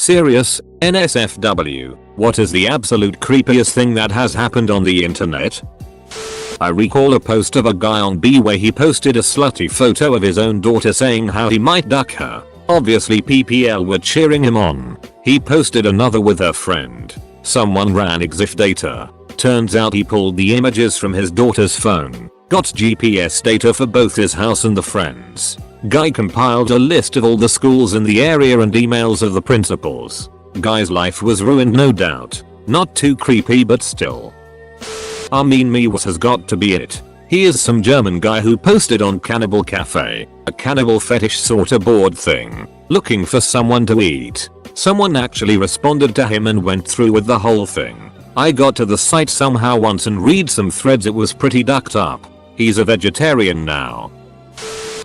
serious, NSFW, what is the absolute creepiest thing that has happened on the internet? I recall a post of a guy on B where he posted a slutty photo of his own daughter saying how he might duck her. Obviously PPL were cheering him on. He posted another with her friend. Someone ran EXIF data. Turns out he pulled the images from his daughter's phone. Got GPS data for both his house and the friends. Guy compiled a list of all the schools in the area and emails of the principals. Guy's life was ruined, no doubt. Not too creepy but still. Armin Mewes has got to be it. He is some German guy who posted on Cannibal Cafe, a cannibal fetish sorta board thing, looking for someone to eat. Someone actually responded to him and went through with the whole thing. I got to the site somehow once and read some threads, it was pretty ducked up. He's a vegetarian now.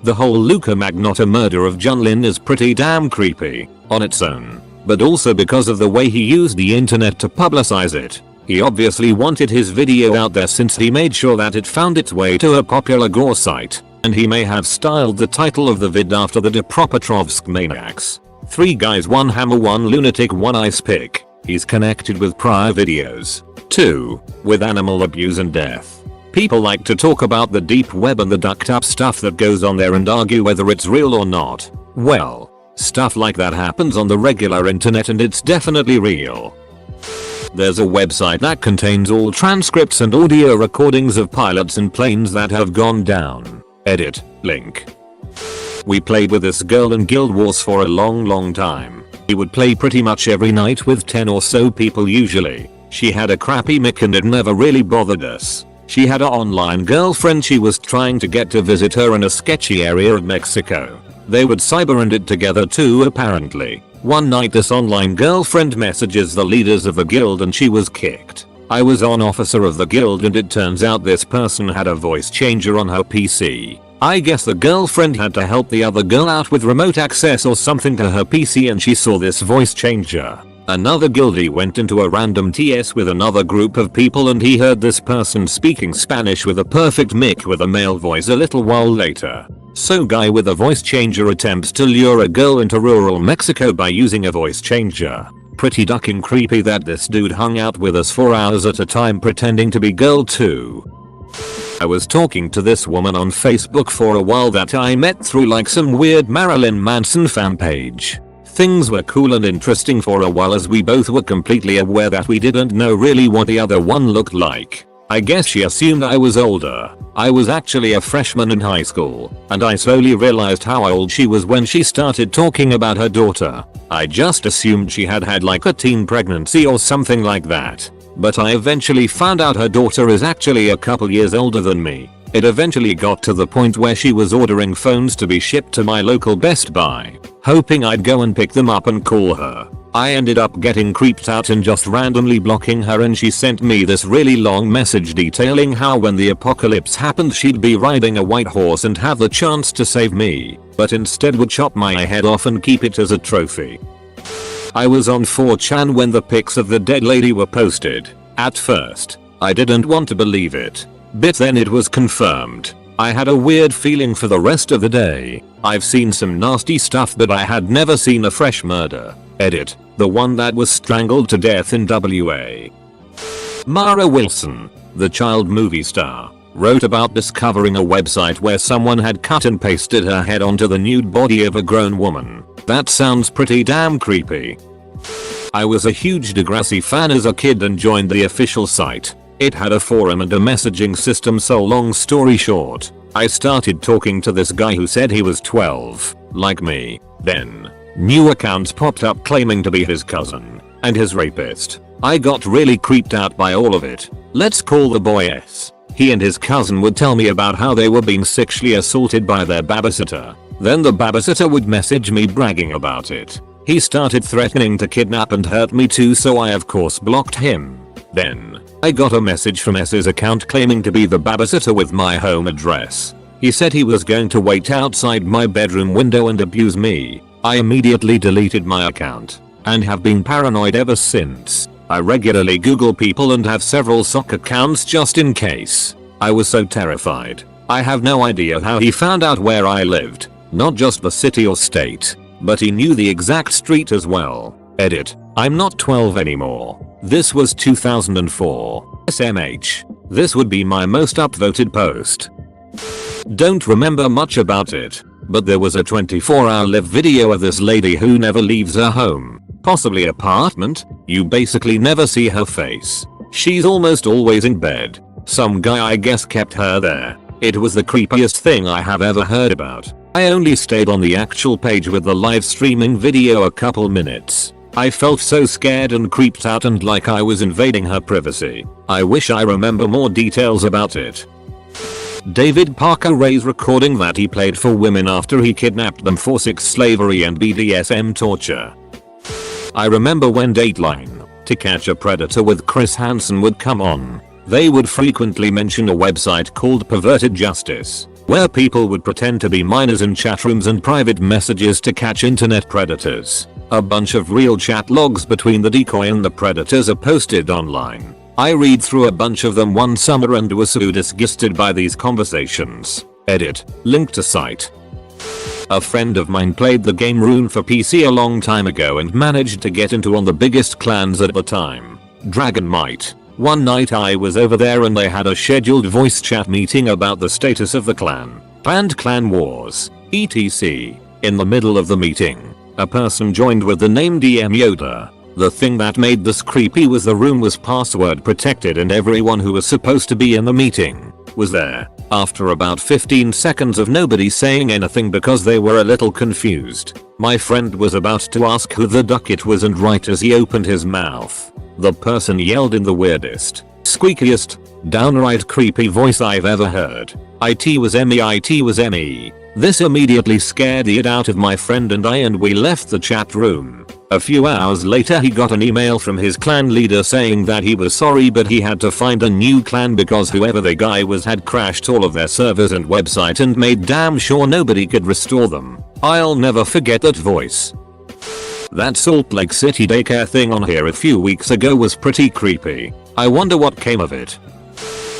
The whole Luca Magnotta murder of Junlin is pretty damn creepy, on its own, but also because of the way he used the internet to publicize it. He obviously wanted his video out there since he made sure that it found its way to a popular gore site, and he may have styled the title of the vid after the Dnipropetrovsk maniacs. 3 guys, 1 hammer, 1 lunatic, 1 ice pick. He's connected with prior videos. 2. With animal abuse and death. People like to talk about the deep web and the ducked up stuff that goes on there and argue whether it's real or not. Well, stuff like that happens on the regular internet and it's definitely real. There's a website that contains all transcripts and audio recordings of pilots and planes that have gone down. Edit, link. We played with this girl in Guild Wars for a long time. We would play pretty much every night with 10 or so people usually. She had a crappy mic and it never really bothered us. She had an online girlfriend she was trying to get to visit her in a sketchy area of Mexico. They would cyber end it together too apparently. One night this online girlfriend messages the leaders of the guild and she was kicked. I was an officer of the guild and it turns out this person had a voice changer on her PC. I guess the girlfriend had to help the other girl out with remote access or something to her PC and she saw this voice changer. Another guildie went into a random TS with another group of people and he heard this person speaking Spanish with a perfect mic with a male voice a little while later. So guy with a voice changer attempts to lure a girl into rural Mexico by using a voice changer. Pretty ducking creepy that this dude hung out with us for hours at a time pretending to be girl 2. I was talking to this woman on Facebook for a while that I met through like some weird Marilyn Manson fan page. Things were cool and interesting for a while as we both were completely aware that we didn't know really what the other one looked like. I guess she assumed I was older. I was actually a freshman in high school, and I slowly realized how old she was when she started talking about her daughter. I just assumed she had had like a teen pregnancy or something like that. But I eventually found out her daughter is actually a couple years older than me. It eventually got to the point where she was ordering phones to be shipped to my local Best Buy, hoping I'd go and pick them up and call her. I ended up getting creeped out and just randomly blocking her, and she sent me this really long message detailing how when the apocalypse happened she'd be riding a white horse and have the chance to save me, but instead would chop my head off and keep it as a trophy. I was on 4chan when the pics of the dead lady were posted. At first, I didn't want to believe it, but then it was confirmed. I had a weird feeling for the rest of the day. I've seen some nasty stuff but I had never seen a fresh murder. Edit, the one that was strangled to death in WA. Mara Wilson, the child movie star, wrote about discovering a website where someone had cut and pasted her head onto the nude body of a grown woman. That sounds pretty damn creepy. I was a huge Degrassi fan as a kid and joined the official site. It had a forum and a messaging system, so long story short, I started talking to this guy who said he was 12, like me. Then, new accounts popped up claiming to be his cousin and his rapist. I got really creeped out by all of it. Let's call the boy S. He and his cousin would tell me about how they were being sexually assaulted by their babysitter. Then the babysitter would message me bragging about it. He started threatening to kidnap and hurt me too, so I of course blocked him. Then, I got a message from S's account claiming to be the babysitter with my home address. He said he was going to wait outside my bedroom window and abuse me. I immediately deleted my account and have been paranoid ever since. I regularly Google people and have several sock accounts just in case. I was so terrified. I have no idea how he found out where I lived, not just the city or state, but he knew the exact street as well. Edit. I'm not 12 anymore. This was 2004. SMH. This would be my most upvoted post. Don't remember much about it, but there was a 24-hour live video of this lady who never leaves her home, possibly apartment. You basically never see her face. She's almost always in bed. Some guy I guess kept her there. It was the creepiest thing I have ever heard about. I only stayed on the actual page with the live streaming video a couple minutes. I felt so scared and creeped out and like I was invading her privacy. I wish I remember more details about it. David Parker Ray's recording that he played for women after he kidnapped them for sex slavery and BDSM torture. I remember when Dateline, To Catch a Predator with Chris Hansen would come on. They would frequently mention a website called Perverted Justice, where people would pretend to be minors in chat rooms and private messages to catch internet predators. A bunch of real chat logs between the decoy and the predators are posted online. I read through a bunch of them one summer and was so disgusted by these conversations. Edit. Link to site. A friend of mine played the game Rune for PC a long time ago and managed to get into one of the biggest clans at the time, Dragon Might. One night I was over there and they had a scheduled voice chat meeting about the status of the clan, planned clan wars, etc. In the middle of the meeting, a person joined with the name DM Yoda. The thing that made this creepy was the room was password protected and everyone who was supposed to be in the meeting was there. After about 15 seconds of nobody saying anything because they were a little confused, my friend was about to ask who the duck it was, and right as he opened his mouth, the person yelled in the weirdest, squeakiest, downright creepy voice I've ever heard. It was me, it was me. This immediately scared the shit out of my friend and I, and we left the chat room. A few hours later he got an email from his clan leader saying that he was sorry but he had to find a new clan because whoever the guy was had crashed all of their servers and website and made damn sure nobody could restore them. I'll never forget that voice. That Salt Lake City daycare thing on here a few weeks ago was pretty creepy. I wonder what came of it.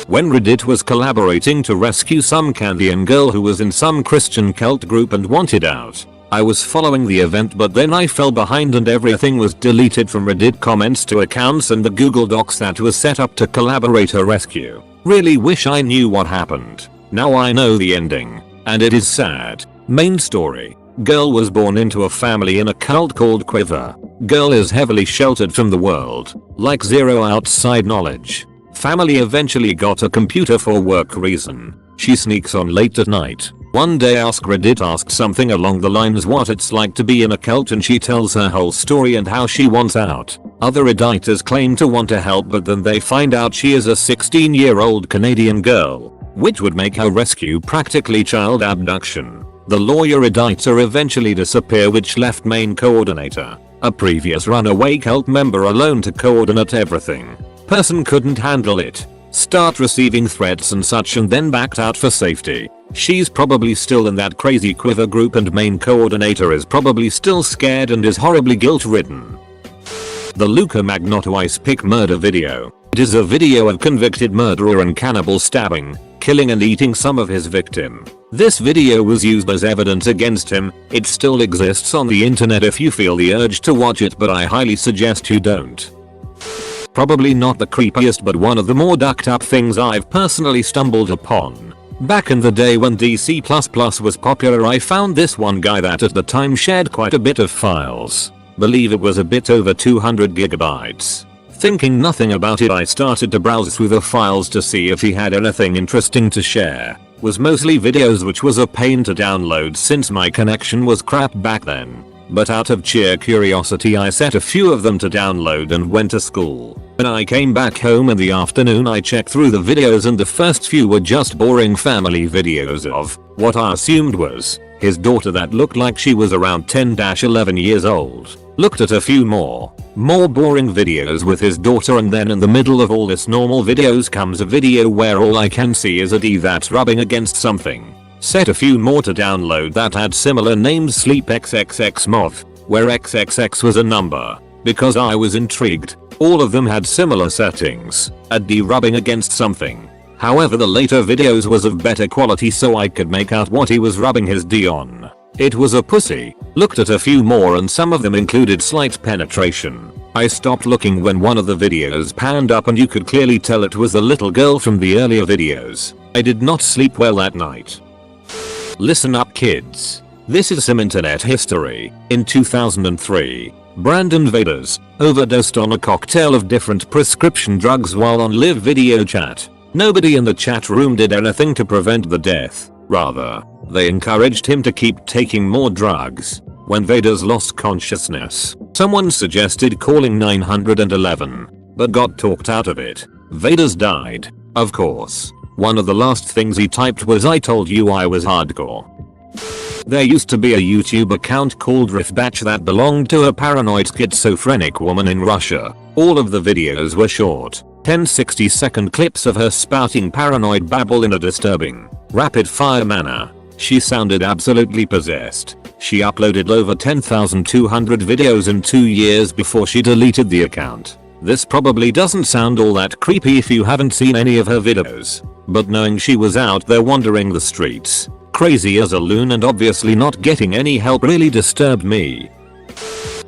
When Reddit was collaborating to rescue some Canadian girl who was in some Christian cult group and wanted out, I was following the event but then I fell behind and everything was deleted from Reddit comments to accounts and the Google Docs that was set up to collaborate her rescue. Really wish I knew what happened. Now I know the ending, and it is sad. Main story. Girl was born into a family in a cult called Quiver. Girl is heavily sheltered from the world, like zero outside knowledge. Family eventually got a computer for work reason. She sneaks on late at night. One day AskReddit asked something along the lines what it's like to be in a cult and she tells her whole story and how she wants out. Other Redditors claim to want to help but then they find out she is a 16-year-old Canadian girl, which would make her rescue practically child abduction. The lawyer Redditor eventually disappear which left main coordinator, a previous runaway cult member, alone to coordinate everything. Person couldn't handle it. Start receiving threats and such and then backed out for safety. She's probably still in that crazy Quiver group and main coordinator is probably still scared and is horribly guilt-ridden. The Luca Magnotta Ice Pick murder video. It is a video of convicted murderer and cannibal stabbing, killing and eating some of his victim. This video was used as evidence against him. It still exists on the internet if you feel the urge to watch it, but I highly suggest you don't. Probably not the creepiest but one of the more ducked up things I've personally stumbled upon. Back in the day when DC++ was popular, I found this one guy that at the time shared quite a bit of files. Believe it was a bit over 200 gigabytes. Thinking nothing about it, I started to browse through the files to see if he had anything interesting to share. Was mostly videos, which was a pain to download since my connection was crap back then. But out of sheer curiosity I set a few of them to download and went to school. When I came back home in the afternoon I checked through the videos and the first few were just boring family videos of what I assumed was his daughter that looked like she was around 10-11 years old. Looked at a few more boring videos with his daughter, and then in the middle of all this normal videos comes a video where all I can see is a D that's rubbing against something. Set a few more to download that had similar names, Sleep XXX Moth, where XXX was a number. Because I was intrigued, all of them had similar settings, a D rubbing against something. However, the later videos was of better quality so I could make out what he was rubbing his D on. It was a pussy. Looked at a few more and some of them included slight penetration. I stopped looking when one of the videos panned up and you could clearly tell it was the little girl from the earlier videos. I did not sleep well that night. Listen up kids. This is some internet history. In 2003, Brandon Vaders overdosed on a cocktail of different prescription drugs while on live video chat. Nobody in the chat room did anything to prevent the death. Rather, they encouraged him to keep taking more drugs. When Vaders lost consciousness, someone suggested calling 911, but got talked out of it. Vaders died. Of course. One of the last things he typed was "I told you I was hardcore." There used to be a YouTube account called Riffbatch that belonged to a paranoid schizophrenic woman in Russia. All of the videos were short, 10-60-second clips of her spouting paranoid babble in a disturbing, rapid-fire manner. She sounded absolutely possessed. She uploaded over 10,200 videos in 2 years before she deleted the account. This probably doesn't sound all that creepy if you haven't seen any of her videos, but knowing she was out there wandering the streets, crazy as a loon and obviously not getting any help really disturbed me.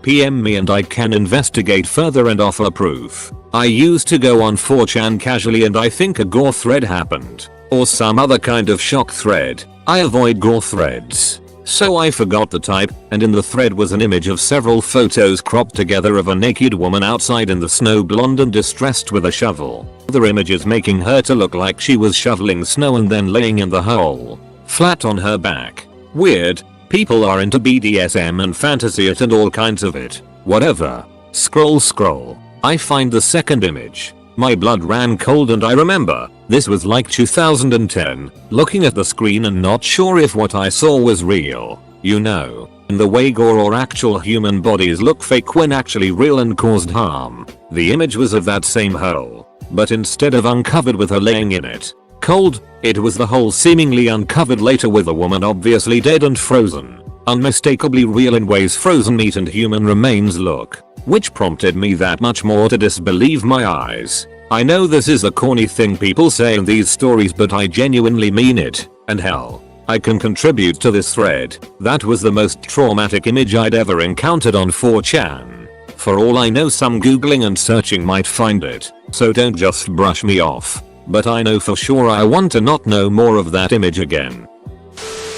PM me and I can investigate further and offer proof. I used to go on 4chan casually and I think a gore thread happened, or some other kind of shock thread. I avoid gore threads, so I forgot the type, and in the thread was an image of several photos cropped together of a naked woman outside in the snow, blonde and distressed with a shovel. Other images making her to look like she was shoveling snow and then laying in the hole, flat on her back. Weird. People are into BDSM and fantasy it and all kinds of it. Whatever. Scroll. I find the second image. My blood ran cold and I remember, this was like 2010, looking at the screen and not sure if what I saw was real. You know, in the way gore or actual human bodies look fake when actually real and caused harm. The image was of that same hole, but instead of uncovered with her laying in it, cold, it was the hole seemingly uncovered later with a woman obviously dead and frozen. Unmistakably real in ways frozen meat and human remains look, which prompted me that much more to disbelieve my eyes. I know this is a corny thing people say in these stories, but I genuinely mean it, and hell, I can contribute to this thread. That was the most traumatic image I'd ever encountered on 4chan. For all I know, some googling and searching might find it, so don't just brush me off. But I know for sure I want to not know more of that image again.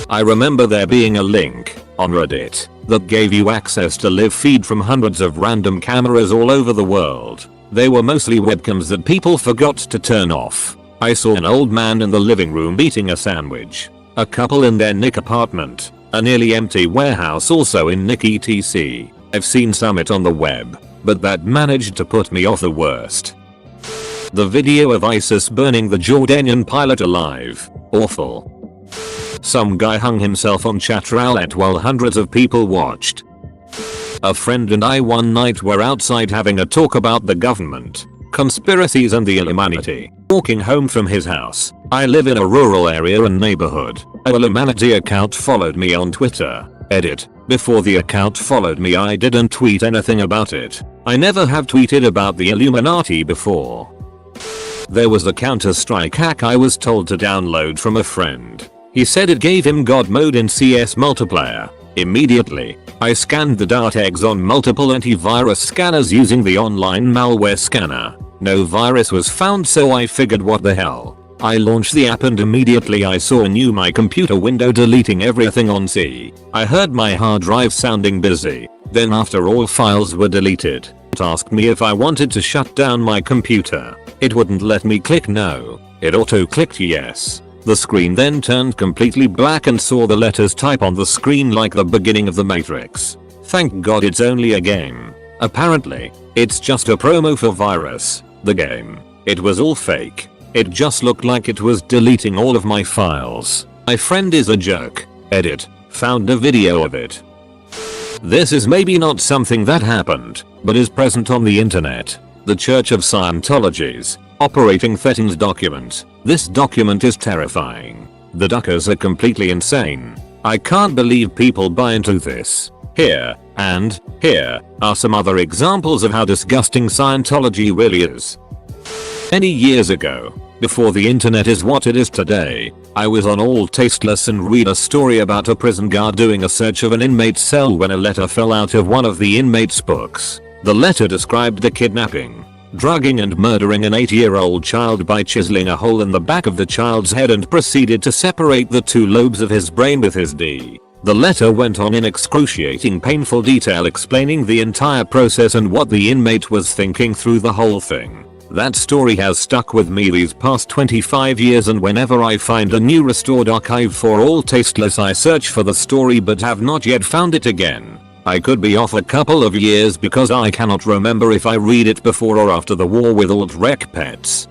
I remember there being a link on Reddit that gave you access to live feed from hundreds of random cameras all over the world. They were mostly webcams that people forgot to turn off. I saw an old man in the living room eating a sandwich, a couple in their Nick apartment, a nearly empty warehouse also in Nick etc. I've seen summit on the web, but that managed to put me off the worst. The video of ISIS burning the Jordanian pilot alive. Awful. Some guy hung himself on Chatroulette while hundreds of people watched. A friend and I one night were outside having a talk about the government, conspiracies and the Illuminati. Walking home from his house. I live in a rural area and neighborhood. A Illuminati account followed me on Twitter. Edit. Before the account followed me I didn't tweet anything about it. I never have tweeted about the Illuminati before. There was a Counter-Strike hack I was told to download from a friend. He said it gave him God mode in CS multiplayer. Immediately, I scanned the Dart eggs on multiple antivirus scanners using the online malware scanner. No virus was found, so I figured what the hell. I launched the app and immediately I saw a new My Computer window deleting everything on C. I heard my hard drive sounding busy. Then after all files were deleted, it asked me if I wanted to shut down my computer. It wouldn't let me click no. It auto-clicked yes. The screen then turned completely black and saw the letters type on the screen like the beginning of the Matrix. Thank God it's only a game. Apparently, it's just a promo for Virus, the game. It was all fake. It just looked like it was deleting all of my files. My friend is a jerk. Edit. Found a video of it. This is maybe not something that happened, but is present on the internet. The Church of Scientology's operating Thetans document. This document is terrifying. The duckers are completely insane. I can't believe people buy into this. Here are some other examples of how disgusting Scientology really is. Many years ago, Before the internet is what it is today, I was on All Tasteless and read a story about a prison guard doing a search of an inmate's cell when a letter fell out of one of the inmate's books. The letter described the kidnapping, drugging and murdering an 8-year-old child by chiseling a hole in the back of the child's head and proceeded to separate the 2 lobes of his brain with his D. The letter went on in excruciating painful detail explaining the entire process and what the inmate was thinking through the whole thing. That story has stuck with me these past 25 years, and whenever I find a new restored archive for All Tasteless I search for the story but have not yet found it again. I could be off a couple of years because I cannot remember if I read it before or after the war with alt-rec pets.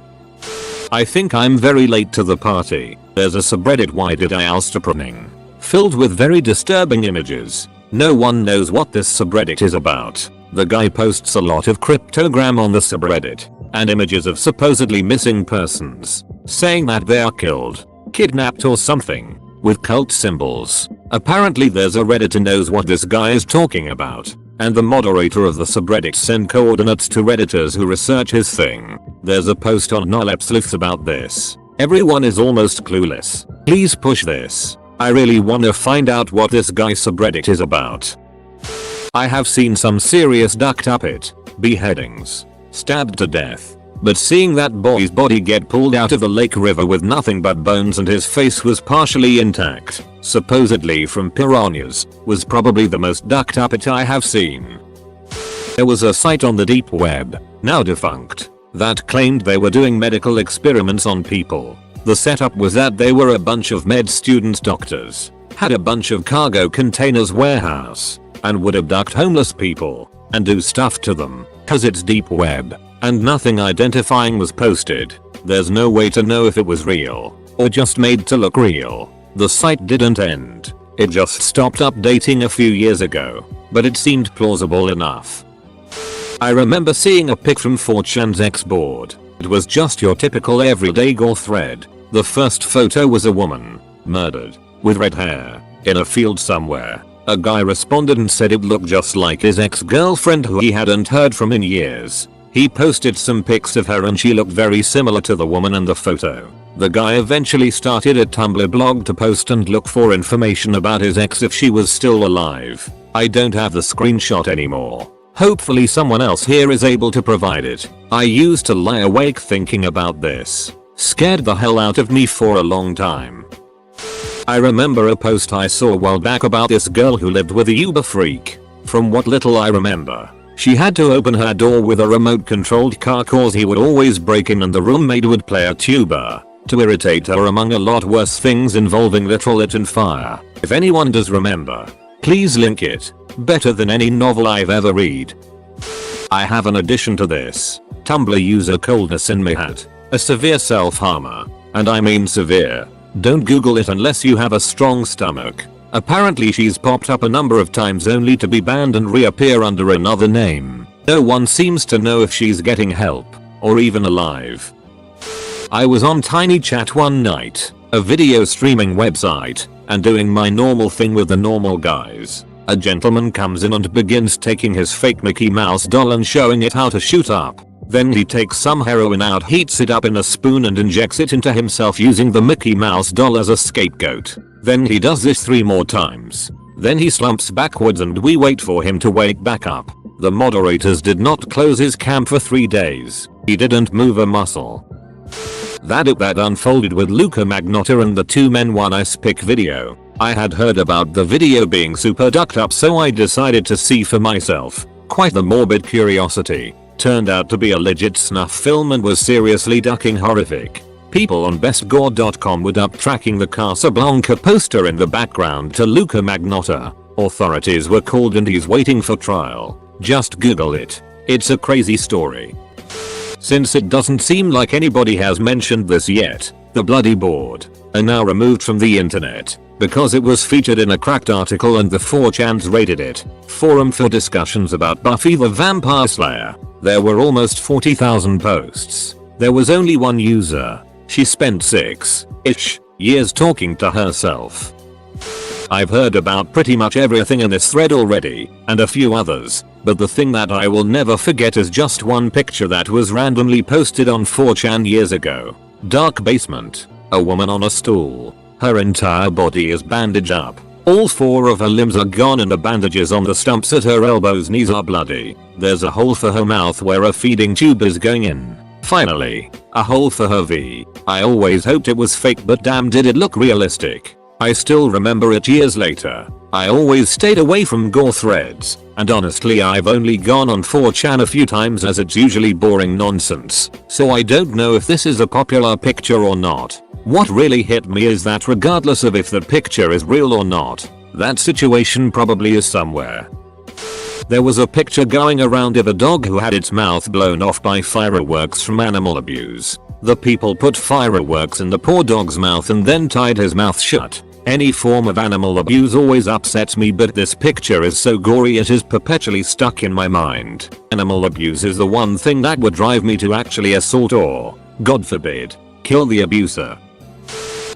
I think I'm very late to the party. There's a subreddit why did I alsterproning, filled with very disturbing images. No one knows what this subreddit is about. The guy posts a lot of cryptogram on the subreddit and images of supposedly missing persons, saying that they are killed, kidnapped or something, with cult symbols. Apparently there's a redditor who knows what this guy is talking about, and the moderator of the subreddit sent coordinates to redditors who research his thing. There's a post on Nolep Sleuths about this. Everyone is almost clueless. Please push this. I really wanna find out what this guy's subreddit is about. I have seen some serious ducked up it, beheadings, stabbed to death, but seeing that boy's body get pulled out of the lake river with nothing but bones and his face was partially intact, supposedly from piranhas, was probably the most ducked up it I have seen. There was a site on the deep web, now defunct, that claimed they were doing medical experiments on people. The setup was that they were a bunch of med students doctors, had a bunch of cargo containers warehouse, and would abduct homeless people and do stuff to them, cause it's deep web, and nothing identifying was posted. There's no way to know if it was real, or just made to look real. The site didn't end, it just stopped updating a few years ago, but it seemed plausible enough. I remember seeing a pic from 4chan's X board. It was just your typical everyday gore thread. The first photo was a woman, murdered, with red hair, in a field somewhere. A guy responded and said it looked just like his ex-girlfriend who he hadn't heard from in years. He posted some pics of her and she looked very similar to the woman in the photo. The guy eventually started a Tumblr blog to post and look for information about his ex if she was still alive. I don't have the screenshot anymore. Hopefully someone else here is able to provide it. I used to lie awake thinking about this. Scared the hell out of me for a long time. I remember a post I saw a while back about this girl who lived with a Uber freak. From what little I remember, she had to open her door with a remote controlled car cause he would always break in and the roommate would play a tuba to irritate her, among a lot worse things involving literal it and fire. If anyone does remember, please link it. Better than any novel I've ever read. I have an addition to this. Tumblr user Coldness in my hat, a severe self-harmer, and I mean severe. Don't Google it unless you have a strong stomach. Apparently she's popped up a number of times only to be banned and reappear under another name. No one seems to know if she's getting help, or even alive. I was on Tiny Chat one night, a video streaming website, and doing my normal thing with the normal guys. A gentleman comes in and begins taking his fake Mickey Mouse doll and showing it how to shoot up. Then he takes some heroin out, heats it up in a spoon and injects it into himself using the Mickey Mouse doll as a scapegoat. Then he does this 3 more times. Then he slumps backwards and we wait for him to wake back up. The moderators did not close his cam for 3 days. He didn't move a muscle. That unfolded with Luca Magnotta and the 2 men 1 ice pick video. I had heard about the video being super ducked up, so I decided to see for myself. Quite the morbid curiosity. Turned out to be a legit snuff film and was seriously ducking horrific. People on bestgore.com were up tracking the Casablanca poster in the background to Luca Magnotta. Authorities were called and he's waiting for trial. Just Google it. It's a crazy story. Since it doesn't seem like anybody has mentioned this yet, the bloody board are now removed from the internet because it was featured in a cracked article and the 4chan's rated it forum for discussions about Buffy the Vampire Slayer. There were almost 40,000 posts. There was only one user. She spent 6-ish years talking to herself. I've heard about pretty much everything in this thread already, and a few others, but the thing that I will never forget is just one picture that was randomly posted on 4chan years ago. Dark basement. A woman on a stool. Her entire body is bandaged up. All 4 of her limbs are gone and the bandages on the stumps at her elbows, knees are bloody. There's a hole for her mouth where a feeding tube is going in. Finally, a hole for her V. I always hoped it was fake, but damn did it look realistic. I still remember it years later. I always stayed away from gore threads, and honestly I've only gone on 4chan a few times as it's usually boring nonsense, so I don't know if this is a popular picture or not. What really hit me is that regardless of if the picture is real or not, that situation probably is somewhere. There was a picture going around of a dog who had its mouth blown off by fireworks from animal abuse. The people put fireworks in the poor dog's mouth and then tied his mouth shut. Any form of animal abuse always upsets me, but this picture is so gory it is perpetually stuck in my mind. Animal abuse is the one thing that would drive me to actually assault or, God forbid, kill the abuser.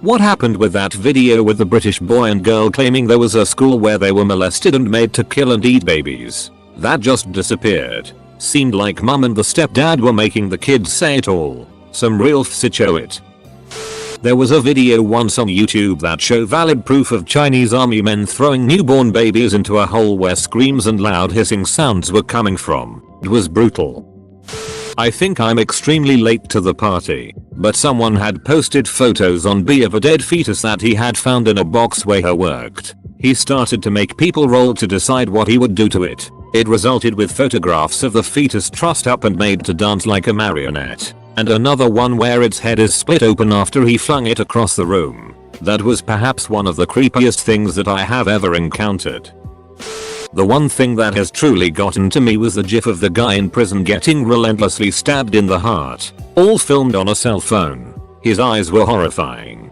What happened with that video with the British boy and girl claiming there was a school where they were molested and made to kill and eat babies? That just disappeared. Seemed like mum and the stepdad were making the kids say it all. Some real it. There was a video once on YouTube that showed valid proof of Chinese army men throwing newborn babies into a hole where screams and loud hissing sounds were coming from. It was brutal. I think I'm extremely late to the party, but someone had posted photos on B of a dead fetus that he had found in a box where he worked. He started to make people roll to decide what he would do to it. It resulted with photographs of the fetus trussed up and made to dance like a marionette, and another one where its head is split open after he flung it across the room. That was perhaps one of the creepiest things that I have ever encountered. The one thing that has truly gotten to me was the gif of the guy in prison getting relentlessly stabbed in the heart, all filmed on a cell phone. His eyes were horrifying.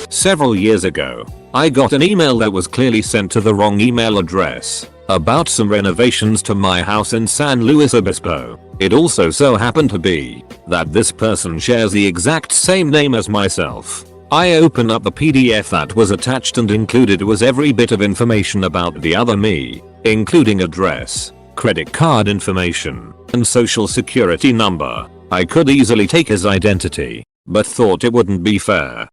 Several years ago, I got an email that was clearly sent to the wrong email address about some renovations to my house in San Luis Obispo. It also so happened to be that this person shares the exact same name as myself. I opened up the PDF that was attached and included was every bit of information about the other me, including address, credit card information, and social security number. I could easily take his identity, but thought it wouldn't be fair.